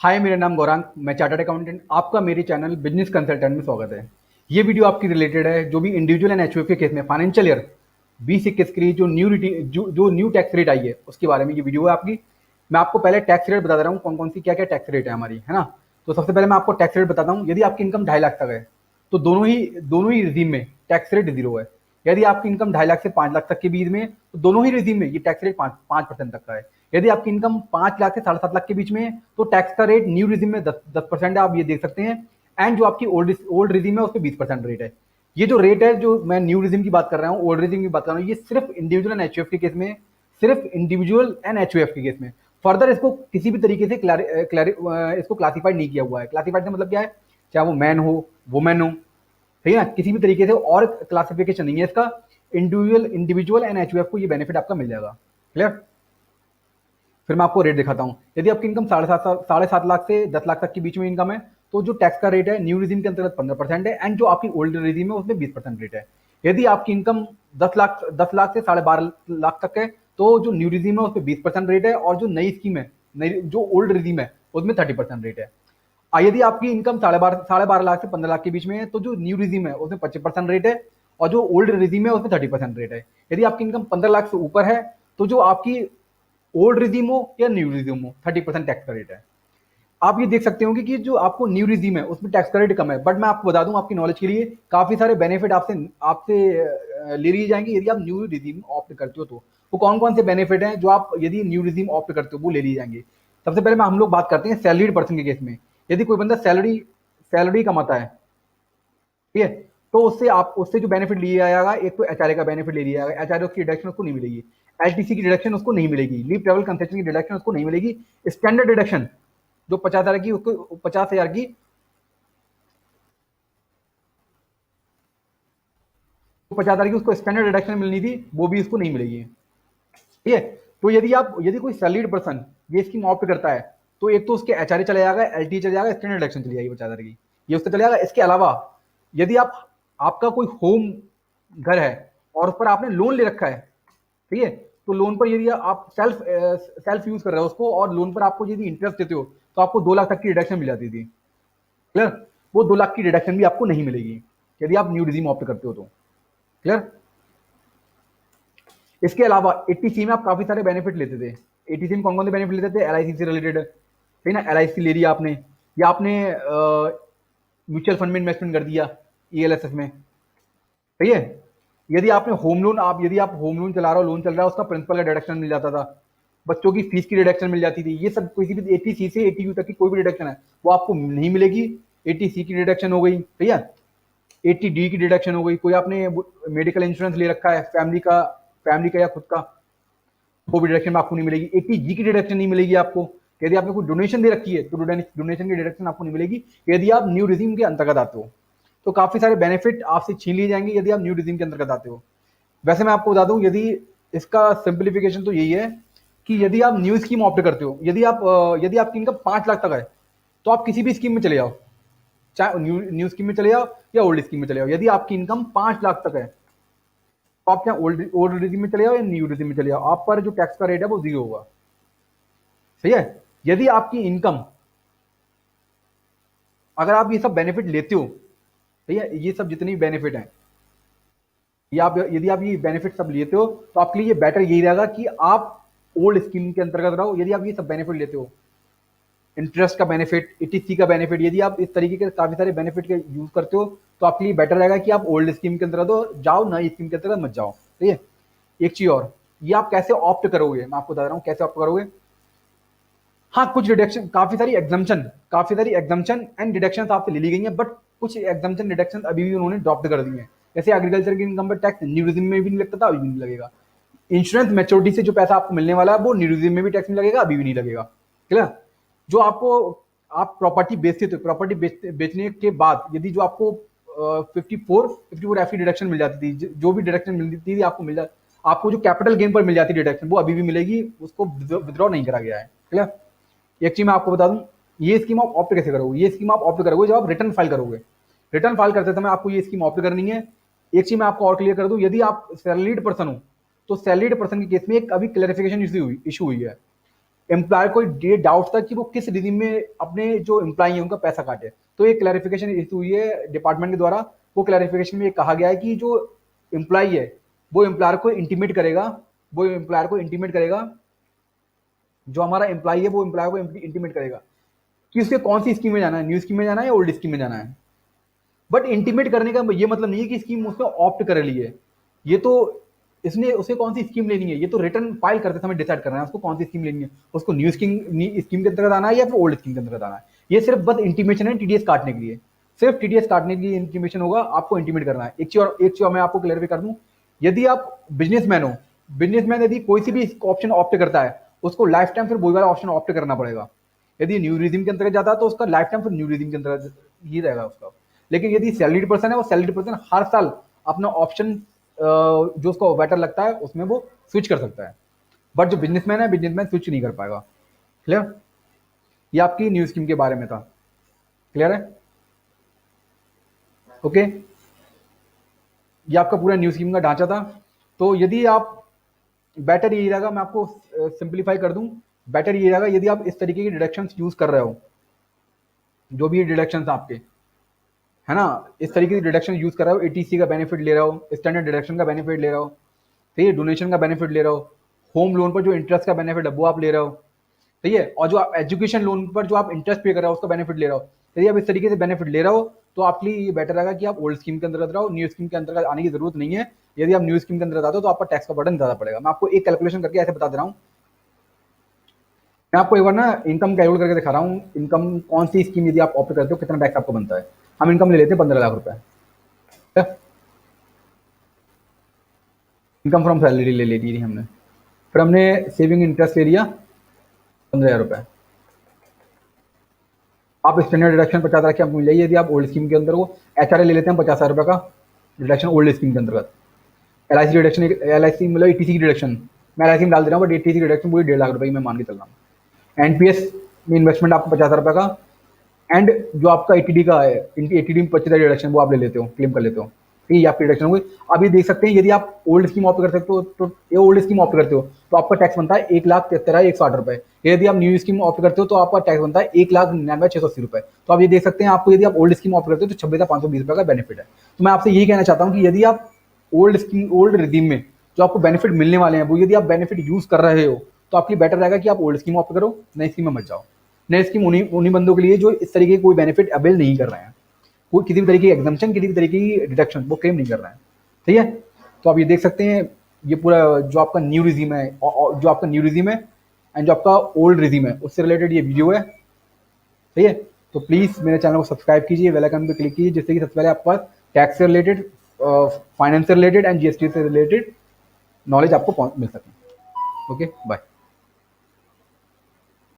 हाय, मेरा नाम गौरांग, मैं चार्टर्ड अकाउंटेंट। आपका मेरे चैनल बिजनेस कंसल्टेंट में स्वागत है। ये वीडियो आपकी रिलेटेड है जो भी इंडिविजुअल एंड एचयूएफ के केस में फाइनेंशियल ईयर 2021 की जो न्यू टैक्स रेट आई है उसके बारे में ये वीडियो है आपकी। मैं आपको पहले टैक्स रेट बता दे रहा हूँ, कौन कौन सी क्या क्या टैक्स रेट है हमारी, है ना। तो सबसे पहले मैं आपको टैक्स रेट बताता हूँ। यदि आपकी इनकम 2.5 लाख तक है तो दोनों ही रिजीम में टैक्स रेट 0 है। यदि आपकी इनकम 2.5 लाख से 5 लाख तक के बीच में तो दोनों ही रिजीम में ये टैक्स रेट 5% तक का है। यदि आपकी इनकम 5 लाख से 7.5 लाख के बीच में है तो टैक्स का रेट न्यू रिजीम में 10% है, आप ये देख सकते हैं। एंड जो आपकी ओल्ड रिजीम है उस पर 20% रेट है। ये जो रेट है, जो मैं न्यू रिजीम की बात कर रहा हूँ, ओल्ड रिजीम की बात कर रहा हूँ, ये सिर्फ इंडिविजुअल एंड एचयूएफ के केस में, सिर्फ इंडिविजुअल एंड एचयूएफ के केस में। फर्दर इसको किसी भी तरीके से इसको क्लासिफाइड नहीं किया हुआ है। क्लासिफाइड का मतलब क्या है, चाहे वो मैन हो, वुमेन हो, ठीक है ना, किसी भी तरीके से और क्लासिफिकेशन नहीं है इसका। इंडिविजुअल एंड एचयूएफ को ये बेनिफिट आपका मिल जाएगा। क्लियर। फिर मैं आपको रेट दिखाता हूँ। यदि आपकी इनकम 7.5 लाख से 10 लाख तक के बीच में इनकम है तो जो टैक्स का रेट है न्यू रिजीम के अंतर्गत 15% है, एंड जो आपकी ओल्ड रिजीम है उसमें 20% रेट है। यदि आपकी इनकम 10 लाख से 12.5 लाख तक है तो जो न्यू रिजीम है उसमें 20% रेट है, और जो नई स्कीम है, नई जो ओल्ड रिजीम है उसमें 30% रेट है। यदि आपकी इनकम 12.5 लाख से 15 लाख के बीच में है तो जो न्यू रिजीम है उसमें 25% रेट है, और जो ओल्ड रिजीम है उसमें 30% रेट है। यदि आपकी इनकम 15 लाख से ऊपर है तो जो आपकी ओल्ड रिजीम हो या न्यू रिजीम हो, 30% टैक्स का रेट है। आप ये देख सकते होंगे कि जो आपको न्यू रिजीम है उसमें टैक्स का रेट कम है, बट मैं आपको बता दूं आपकी नॉलेज के लिए, काफी सारे बेनिफिट आपसे आपसे ले लिए जाएंगे यदि आप न्यू रिजीम ऑप्ट करते हो। तो वो कौन कौन से बेनिफिट हैं जो आप यदि न्यू रिजीम ऑप्ट करते हो वो ले लिए जाएंगे। सबसे पहले हम लोग बात करते हैं सैलरीड पर्सन के केस में। यदि कोई बंदा सैलरी सैलरी कमाता है, ठीक है, तो उससे जो बेनिफिट लिया जाएगा, एक तो एचआरए का बेनिफिट ले लिया जाएगा। एचआरए की डिडक्शन उसको नहीं मिलेगी, एलटीसी की डिडक्शन उसको नहीं मिलेगी, लीव ट्रेवल कंसेशन की डिडक्शन उसको नहीं मिलेगी। स्टैंडर्ड डिडक्शन जो 50,000 की, उसको 50,000 की, 50,000 की उसको स्टैंडर्ड डिडक्शन मिलनी थी, वो भी उसको नहीं मिलेगी। ठीक है। तो यदि कोई सैलरीड पर्सन ये स्कीम ऑप्ट करता है तो एक तो उसके एचआरए चला जाएगा, एलटी चला जाएगा, स्टैंडर्ड डिडक्शन चली जाएगी 50,000 की, ये उसका चला जाएगा। इसके अलावा यदि आपका कोई होम घर है और उस पर आपने लोन ले रखा है, ठीक है, तो लोन पर यदि आप सेल्फ यूज कर रहे हो उसको, और लोन पर आपको यदि इंटरेस्ट देते हो तो आपको 2 लाख तक की डिडक्शन मिल जाती थी। क्लियर। वो 2 लाख की डिडक्शन भी आपको नहीं मिलेगी यदि आप न्यू रिजीम ऑप्ट करते हो तो। क्लियर। इसके अलावा एटीसी में आप काफी सारे बेनिफिट लेते थे। एटीसी में कौन कौन से बेनिफिट लेते थे? एलआईसी से रिलेटेड, ठीक है ना, एलआईसी ले लिया आपने, या आपने म्यूचुअल फंड में इन्वेस्टमेंट कर दिया ईएलएसएस में, ठीक है। यदि आप होम लोन चला रहे हो, लोन चल रहा है, उसका प्रिंसिपल का डिडक्शन मिल जाता था। बच्चों की फीस की डिडक्शन मिल जाती थी। ये सब किसी भी 80 से 80 तक की कोई भी डिडक्शन है वो आपको नहीं मिलेगी। 80 की डिडक्शन हो गई, ठीक है, 80 की डिडक्शन हो गई। कोई आपने मेडिकल इंश्योरेंस ले रखा है फैमिली का या खुद का, वो भी डिडक्शन आपको नहीं मिलेगी। 80 की डिडक्शन नहीं मिलेगी आपको। यदि आपने कोई डोनेशन दे रखी है तो डोनेशन की डिडक्शन आपको नहीं मिलेगी यदि आप न्यू रिजीम के अंतर्गत आते हो। तो काफी सारे बेनिफिट आपसे छीन लिए जाएंगे यदि आप न्यू रिजीम के अंतर्गत आते हो। वैसे मैं आपको बता दूं, यदि इसका सिंप्लीफिकेशन तो यही है कि यदि आप न्यू स्कीम ऑप्ट करते हो, यदि आपकी इनकम 5 लाख तक है तो आप किसी भी स्कीम में चले जाओ, चाहे न्यू स्कीम में चले जाओ या ओल्ड स्कीम में चले जाओ। यदि आपकी इनकम 5 लाख तक है तो आप चाहे ओल्ड रिजीम में चले जाओ या न्यू रिजीम में चले जाओ, आप पर जो टैक्स का रेट है वो 0 होगा। सही है। यदि आपकी इनकम, अगर आप ये सब बेनिफिट लेते हो, ठीक है, ये सब जितनी बेनिफिट हैं, यदि आप ये बेनिफिट सब लेते हो तो आपके लिए ये बेटर यही रहेगा कि आप ओल्ड स्कीम के अंतर्गत रहो। यदि आप ये सब बेनिफिट लेते हो, इंटरेस्ट का बेनिफिट, ईटीसी का बेनिफिट, यदि आप इस तरीके के काफी सारे बेनिफिट के यूज करते हो तो आपके लिए बेटर रहेगा कि आप ओल्ड स्कीम के अंतर्गत जाओ, नई स्कीम के अंतर्गत मत जाओ। ठीक है। एक चीज और, ये आप कैसे ऑप्ट करोगे, मैं आपको बता रहा हूँ कैसे ऑप्ट करोगे। हाँ, कुछ डिडक्शन, काफी सारी एग्जाम्पशन एंड डिडक्शन आपसे ले ली गई हैं, बट कुछ एग्जाम्पशन डिडक्शन अभी भी उन्होंने ड्रॉप कर दी हैं। जैसे एग्रीकल्चर की इनकम पर टैक्स न्यू रिजीम में भी नहीं लगता था, अभी भी नहीं लगेगा। इंश्योरेंस मैच्योरिटी से जो पैसा आपको मिलने वाला है वो न्यू रिजीम में भी टैक्स नहीं लगेगा, अभी भी नहीं लगेगा। क्लियर। जो आपको, आप प्रॉपर्टी बेचते थे, प्रॉपर्टी बेचने के बाद यदि जो आपको 54 एफ की डिडक्शन मिल जाती थी, जो भी डिडक्शन मिलती थी आपको जो कैपिटल गेन पर मिल जाती डिडक्शन वो अभी भी मिलेगी, उसको विद्रॉ नहीं करा गया है। क्लियर। एक चीज मैं आपको बता दूं, ये स्कीम आप ऑप्ट कैसे करोगे, ये स्कीम आप ऑप्ट करोगे जब आप रिटर्न फाइल करोगे। रिटर्न फाइल करते समय आपको ये स्कीम ऑप्ट करनी है। एक चीज मैं आपको और क्लियर कर दूं, यदि आप सैलरीड पर्सन हो तो सैलरीड पर्सन के केस में एक अभी क्लैरिफिकेशन इशू हुई है। एम्प्लॉयर को ये डाउट था कि वो किस रिजीम में अपने जो एम्प्लॉई है उनका पैसा काटे। तो ये क्लैरिफिकेशन इशू हुई है डिपार्टमेंट के द्वारा। वो क्लैरिफिकेशन में ये कहा गया है कि जो एम्प्लॉई है वो एम्प्लॉयर को इंटीमेट करेगा, वो एम्प्लॉयर को इंटीमेट करेगा, जो हमारा एम्प्लॉई है वो एम्प्लॉयर को इंटीमेट करेगा कि उसके कौन सी स्कीम में जाना है, न्यू स्कीम में जाना है या ओल्ड स्कीम में जाना है। बट इंटीमेट करने का ये मतलब नहीं है कि स्कीम उसने ऑप्ट कर ली है। ये तो इसने उसे कौन सी स्कीम लेनी है ये तो रिटर्न फाइल करते समय डिसाइड करना है उसको कौन सी स्कीम लेनी है, उसको न्यू स्कीम स्कीम के अंतर्गत आना है या फिर ओल्ड स्कीम के अंतर्गत आना है। ये सिर्फ बस इंटीमेशन है टीडीएस काटने के लिए, सिर्फ टीडीएस काटने के लिए इंटीमेशन होगा, आपको इंटीमेट करना है। एक चीज और मैं आपको क्लियरिफाई कर दूं, यदि आप बिजनेसमैन हो, बिजनेसमैन यदि कोई सी भी ऑप्शन ऑप्ट करता है उसको लाइफ टाइम फिर वही वाला ऑप्शन ऑप्ट करना पड़ेगा। यदि न्यू रिजीम के अंतर्गत जाता है तो उसका लाइफ टाइम फिर न्यू रिजीम के अंतर्गत ही रहेगा उसका। लेकिन यदि सैलरीड पर्सन है वो सैलरीड पर्सन हर साल अपना ऑप्शन जो उसको बेटर लगता है उसमें वो स्विच कर सकता है। बट जो बिजनेसमैन है बिजनेसमैन स्विच नहीं कर पाएगा। क्लियर? ये आपकी न्यू स्कीम के बारे में था। क्लियर है? ओके, ये आपका पूरा न्यू स्कीम का ढांचा था। तो यदि आप बेटर ये रहेगा, मैं आपको सिंप्लीफाई कर दूं, बेटर ये रहेगा यदि आप इस तरीके की डिडक्शंस यूज कर रहे हो, जो भी डिडक्शंस आपके है ना, इस तरीके की डिडक्शन यूज कर रहे हो, एटीसी का बेनिफिट ले रहे हो, स्टैंडर्ड डिडक्शन का बेनिफिट ले रहे हो, ठीक है, डोनेशन का बेनिफिट ले रहे हो, होम लोन पर जो इंटरेस्ट का बेनिफिट है वो आप ले रहे हो, ठीक है, और जो आप एजुकेशन लोन पर जो आप इंटरेस्ट पे कर रहे हो उसका बेनिफिट ले रहे हो। यदि आप इस तरीके से बेनिफिट ले रहे हो तो आपके लिए ये बेटर रहेगा कि आप ओल्ड स्कीम के अंतर्गत रहो, न्यू स्कीम के अंतर्गत आने की जरूरत नहीं है। यदि आप न्यू स्कीम के अंतर्गत आते हो तो आपका टैक्स का बर्डन ज्यादा पड़ेगा। मैं आपको एक कैलकुलेशन करके ऐसे बता दे रहा हूँ, मैं आपको एक बार ना इनकम कैलकुलेट करके दिखा रहा हूँ, इनकम कौन सी स्कीम यदि आप ऑप्ट करते हो कितना टैक्स आपको बनता है। हम इनकम ले लेते हैं 15 लाख रुपए, इनकम फ्रॉम सैलरी ले ली थी हमने, फिर हमने सेविंग इंटरेस्ट ले लिया 15,000 रुपए। आप स्टैंडर्ड डिडक्शन 50,000 की आपको मिल जाएगी। यदि आप ओल्ड स्कीम के अंदर वो एचआरए ले लेते हैं 50,000 रुपए का डिडक्शन ओल्ड स्कीम के अंतर्गत, एलआईसी डिडक्शन, एलआईसी मतलब ईटीसी की डिडक्शन मैं एलआईसी में डाल दे रहा हूँ, बट ईटीसी की डिडक्शन पूरी 1.5 लाख रुपए की मैं मान के चल रहा हूँ। एनपीएस में इन्वेस्टमेंट आपको 50,000 रुपए का, एंड जो आपका एटीडी का है, इनकी एटीडी में 25,000 डिडक्शन वो आप ले लेते हो, क्लेम कर लेते हो, ठीक है, आपकी डिडक्शन होगी। अब ये देख सकते हैं यदि आप ओल्ड स्कीम ऑप्ट कर सकते हो तो ये ओल्ड स्कीम ऑप्ट करते हो तो आपका टैक्स बनता है 1,73,160 रुपए। यदि आप न्यू स्कीम ऑप्ट करते हो तो आपका टैक्स बनता है 1,99,680 रुपए। तो आप ये देख सकते हैं आपको यदि आप ओल्ड स्कीम ऑप्ट करते हो तो 26,520 रुपए का बेनिफिट है। तो मैं आपसे यही कहना चाहता हूँ कि यदि आप ओल्ड स्कीम ओल्ड रिजीम में जो आपको बेनिफिट मिलने वाले हैं वो यदि आप बेनिफिट यूज कर रहे हो तो आपके लिए बेटर रहेगा कि आप ओल्ड स्कीम ऑप्ट करो, नई स्कीम में मत जाओ। नई स्कीम उन्हीं बंदों के लिए जो इस तरीके की कोई बेनिफिट अवेल नहीं कर रहे हैं, कोई किसी भी तरीके की एग्जाम्पशन, किसी भी तरीके की डिडक्शन वो क्लेम नहीं कर रहे हैं, ठीक है। तो आप ये देख सकते हैं ये पूरा जो आपका न्यू रिजीम है, जो आपका न्यू रिजीम है एंड जो आपका ओल्ड रिजीम है उससे रिलेटेड ये वीडियो है, ठीक है। तो प्लीज़ मेरे चैनल को सब्सक्राइब कीजिए, बेल आइकन पे क्लिक कीजिए, जिससे कि सबसे पहले आपके पास टैक्स से रिलेटेड, फाइनेंस से रिलेटेड एंड जीएसटी से रिलेटेड नॉलेज आपको मिल सके। Okay, bye.